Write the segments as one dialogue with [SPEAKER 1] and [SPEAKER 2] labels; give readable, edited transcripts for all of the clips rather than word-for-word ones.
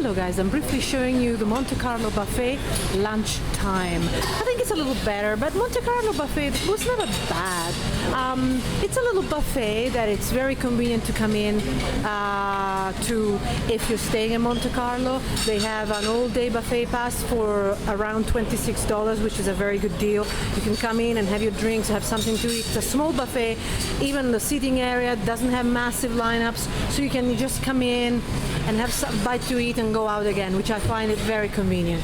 [SPEAKER 1] Carlo, guys. I'm briefly showing you the Monte Carlo buffet lunch time. I think it's a little better, but Monte Carlo buffet was never bad. It's a little buffet that it's very convenient to come in to if you're staying in Monte Carlo. They have an all-day buffet pass for around $26, which is a very good deal. You can come in and have your drinks, have something to eat. It's a small buffet. Even the seating area doesn't have massive lineups, so you can just come in and have some bite to eat and go out again, which I find it very convenient.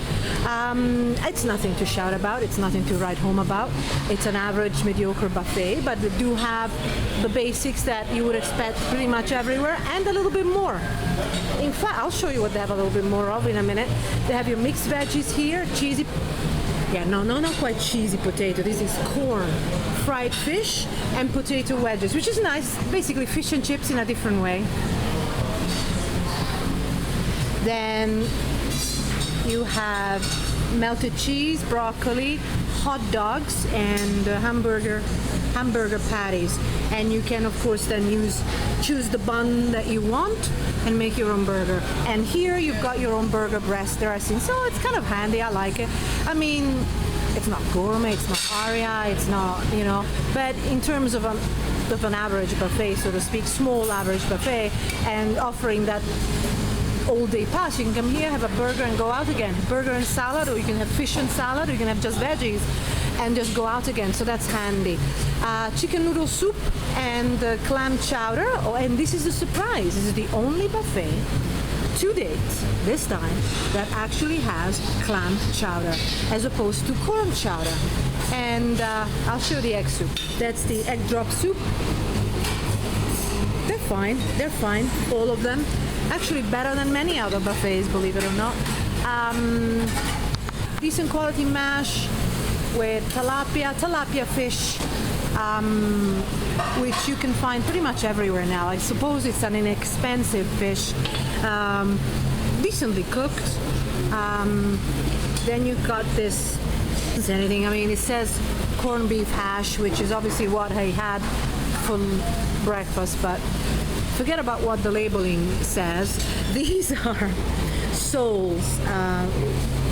[SPEAKER 1] It's nothing to shout about. It's nothing to write home about. It's an average, mediocre buffet, but they do have the basics that you would expect pretty much everywhere and a little bit more. In fact, I'll show you what they have a little bit more of in a minute. They have your mixed veggies here, cheesy. Yeah, no, not quite cheesy potato. This is corn, fried fish, and potato wedges, which is nice. Basically, fish and chips in a different way. Then you have melted cheese, broccoli, hot dogs, and hamburger patties. And you can, of course, then choose the bun that you want and make your own burger. And here you've got your own burger breast dressing, so it's kind of handy. I like it. I mean, it's not gourmet, it's not aria, it's not, but in terms of an average buffet, so to speak, small average buffet, and offering that all-day pass, you can come here, have a burger and go out again. Burger and salad, or you can have fish and salad, or you can have just veggies and just go out again, so that's handy. Chicken noodle soup and clam chowder. Oh, and this is a surprise. This is the only buffet to date, this time, that actually has clam chowder as opposed to corn chowder. And I'll show the egg soup. That's the egg drop soup. They're fine, all of them. Actually better than many other buffets, believe it or not. Decent quality mash with tilapia fish, which you can find pretty much everywhere now. I suppose it's an inexpensive fish, decently cooked. Then you've got this, anything, I mean, it says corned beef hash, which is obviously what I had for breakfast, but forget about what the labeling says. These are soles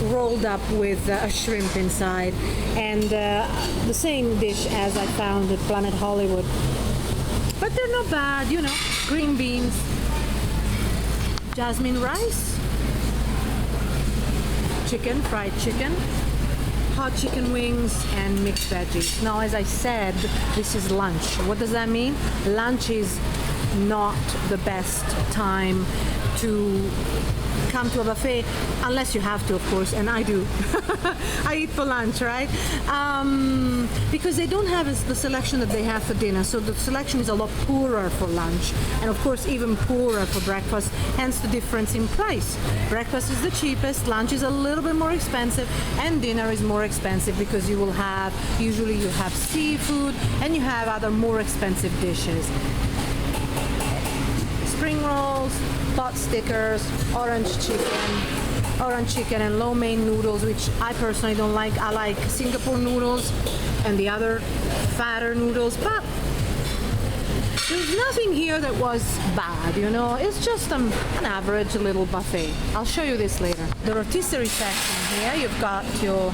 [SPEAKER 1] rolled up with a shrimp inside, and the same dish as I found at Planet Hollywood. But they're not bad, green beans, jasmine rice, chicken, fried chicken, hot chicken wings, and mixed veggies. Now, as I said, this is lunch. What does that mean? Lunch is not the best time to come to a buffet, unless you have to, of course, and I do. I eat for lunch, right? Because they don't have the selection that they have for dinner, so the selection is a lot poorer for lunch, and of course even poorer for breakfast, hence the difference in price. Breakfast is the cheapest, lunch is a little bit more expensive, and dinner is more expensive because usually you have seafood, and you have other more expensive dishes. Spring rolls, pot stickers, orange chicken and lo mein noodles, which I personally don't like. I like Singapore noodles and the other fatter noodles, but there's nothing here that was bad, It's just an average little buffet. I'll show you this later. The rotisserie section here, you've got your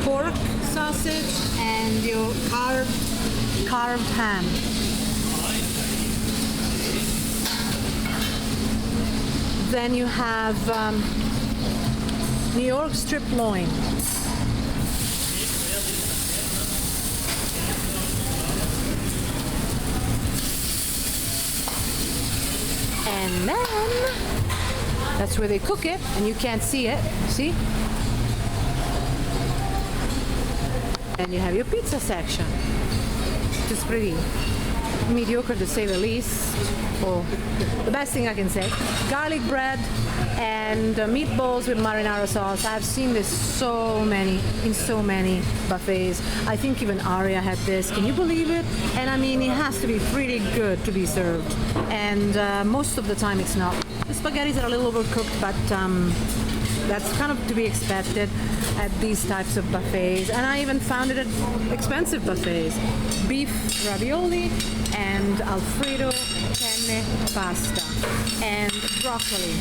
[SPEAKER 1] pork sausage and your carved ham. Then you have New York strip loin. And then, that's where they cook it, and you can't see it, see? And you have your pizza section, which is pretty mediocre to say the least, or the best thing I can say. Garlic bread and meatballs with marinara sauce. I've seen this in so many buffets. I think even Aria had this. Can you believe it? And I mean, it has to be pretty good to be served. And most of the time it's not. The spaghettis are a little overcooked, but that's kind of to be expected at these types of buffets. And I even found it at expensive buffets. Beef ravioli and Alfredo can carne pasta and broccoli.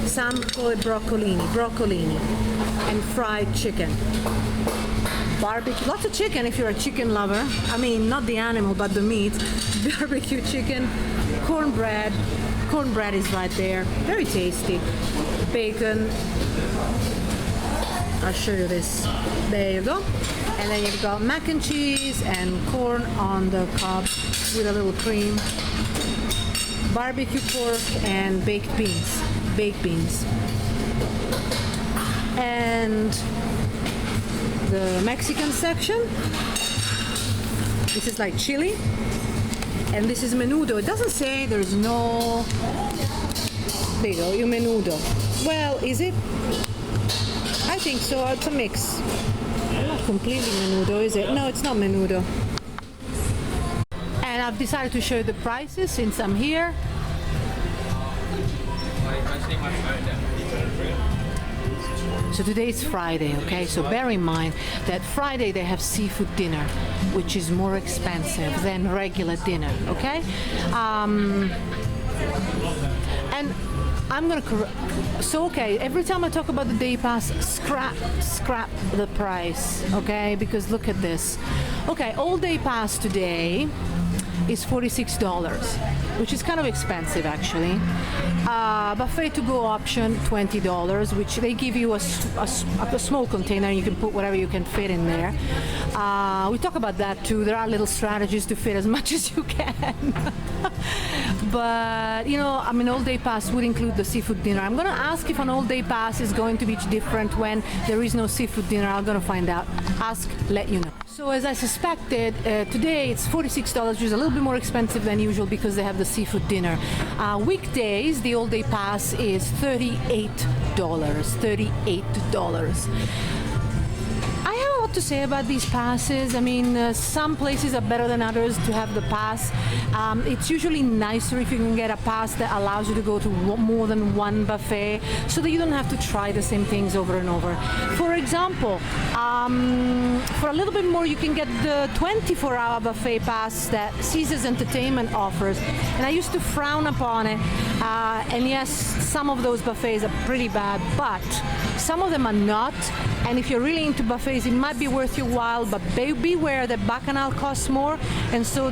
[SPEAKER 1] Some call it broccolini, and fried chicken. Barbecue, lots of chicken if you're a chicken lover. I mean, not the animal, but the meat. Barbecue chicken, cornbread. Cornbread is right there. Very tasty. Bacon. I'll show you this. There you go. And then you've got mac and cheese and corn on the cob with a little cream. Barbecue pork and baked beans. Baked beans. And the Mexican section. This is like chili. And this is menudo. It doesn't say, there's no... There you go, your menudo. Well, is it? I think so. It's a mix. Not completely menudo, is it? No, it's not menudo. And I've decided to show you the prices since I'm here. So today is Friday, okay? So bear in mind that Friday they have seafood dinner, which is more expensive than regular dinner, okay? And I'm gonna okay, every time I talk about the day pass, scrap the price, okay? Because look at this. Okay, all day pass today is $46, which is kind of expensive actually. Buffet to go option, $20, which they give you a small container. You can put whatever you can fit in there. We talk about that too. There are little strategies to fit as much as you can. But you know, I mean, all day pass would include the seafood dinner. I'm gonna ask if an all day pass is going to be different when there is no seafood dinner. I'm gonna find out. Ask, let you know. So as I suspected, today it's $46, which is a little bit more expensive than usual because they have the seafood dinner. Weekdays, the all-day pass is $38. I have a lot to say about these passes. I mean, some places are better than others to have the pass. It's usually nicer if you can get a pass that allows you to go to more than one buffet so that you don't have to try the same things over and over. For example, for a little bit more you can get the 24-hour buffet pass that Caesars Entertainment offers, and I used to frown upon it, and yes, some of those buffets are pretty bad, but some of them are not. And if you're really into buffets, it might be worth your while, but beware that Bacchanal costs more, and so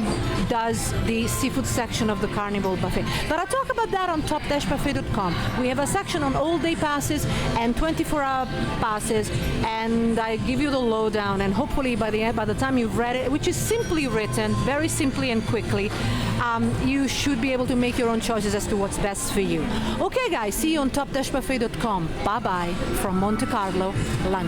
[SPEAKER 1] does the seafood section of the Carnival buffet. But I'll talk about that on top-buffet.com. We have a section on all-day passes and 24-hour passes, and I give you the lowdown, and hopefully by the time you've read it, which is simply written, very simply and quickly, you should be able to make your own choices as to what's best for you. Okay guys, see you on top-buffet.com. Bye-bye from Monte Carlo lunch.